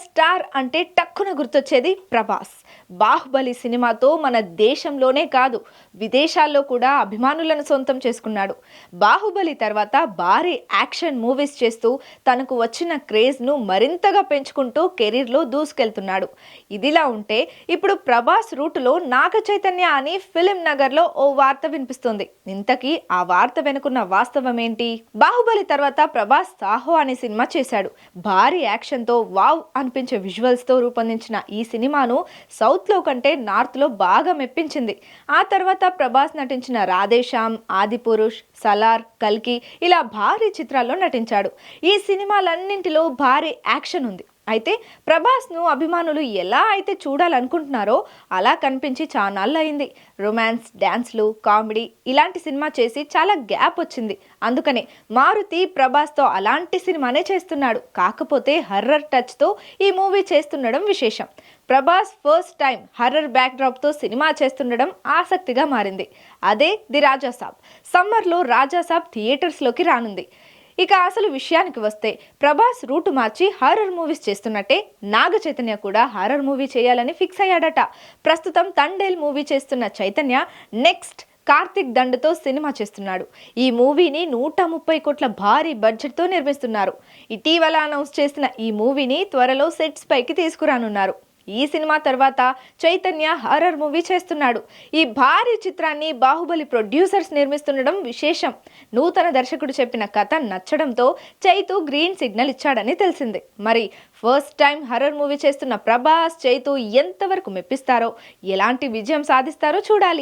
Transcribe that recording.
Star అంటే టక్కున గుర్తొచ్చేది ప్రభాస్. బాహుబలి సినిమాతో మన దేశంలోనే కాదు విదేశాల్లో కూడా అభిమానులను సొంతం చేసుకున్నాడు. బాహుబలి తర్వాత భారీ యాక్షన్ మూవీస్ చేస్తూ తనకు వచ్చిన క్రేజ్ను మరింతగా పెంచుకుంటూ కెరీర్లో దూసుకెళ్తున్నాడు. ఇదిలా ఉంటే ఇప్పుడు ప్రభాస్ రూటులో నాగ చైతన్య అని ఫిలిం నగర్లో ఓ వార్త వినిపిస్తుంది. ఇంతకీ ఆ వార్త వెనుకున్న వాస్తవం ఏంటి? బాహుబలి తర్వాత ప్రభాస్ సాహో అనే సినిమా చేశాడు. భారీ యాక్షన్తో వావ్ అనిపించే విజువల్స్తో రూపొందించిన ఈ సినిమాను సౌత్లో కంటే నార్త్లో బాగా మెప్పించింది. ఆ తర్వాత ప్రభాస్ నటించిన రాధేశ్యామ్, ఆదిపురుష్, సలార్, కల్కి ఇలా భారీ చిత్రాల్లో నటించాడు. ఈ సినిమాలన్నింటిలో భారీ యాక్షన్ ఉంది. అయితే ప్రభాస్ను అభిమానులు ఎలా అయితే చూడాలనుకుంటున్నారో అలా కనిపించి చానాళ్ళు అయింది. రొమాన్స్, డ్యాన్స్లు, కామెడీ ఇలాంటి సినిమా చేసి చాలా గ్యాప్ వచ్చింది. అందుకనే మారుతి ప్రభాస్తో అలాంటి సినిమానే చేస్తున్నాడు. కాకపోతే హర్రర్ టచ్తో ఈ మూవీ చేస్తుండడం విశేషం. ప్రభాస్ ఫస్ట్ టైం హర్రర్ బ్యాక్డ్రాప్తో సినిమా చేస్తుండడం ఆసక్తిగా మారింది. అదే ది రాజాసాబ్. సమ్మర్లో రాజాసాబ్ థియేటర్స్లోకి రానుంది. ఇక అసలు విషయానికి వస్తే ప్రభాస్ రూటు మార్చి హారర్ మూవీస్ చేస్తున్నట్టే నాగ చైతన్య కూడా హారర్ మూవీ చేయాలని ఫిక్స్ అయ్యాడట. ప్రస్తుతం తండేల్ మూవీ చేస్తున్న చైతన్య నెక్స్ట్ కార్తిక్ దండతో సినిమా చేస్తున్నాడు. ఈ మూవీని 130 కోట్ల భారీ బడ్జెట్తో నిర్మిస్తున్నారు. ఇటీవల అనౌన్స్ చేసిన ఈ మూవీని త్వరలో సెట్స్ పైకి తీసుకురానున్నారు. ఈ సినిమా తర్వాత చైతన్య హారర్ మూవీ చేస్తున్నాడు. ఈ భారీ చిత్రాన్ని బాహుబలి ప్రొడ్యూసర్స్ నిర్మిస్తుండడం విశేషం. నూతన దర్శకుడు చెప్పిన కథ నచ్చడంతో చైతు గ్రీన్ సిగ్నల్ ఇచ్చాడని తెలిసింది. మరి ఫస్ట్ టైం హర్రర్ మూవీ చేస్తున్న ప్రభాస్, చైతు ఎంతవరకు మెప్పిస్తారో, ఎలాంటి విజయం సాధిస్తారో చూడాలి.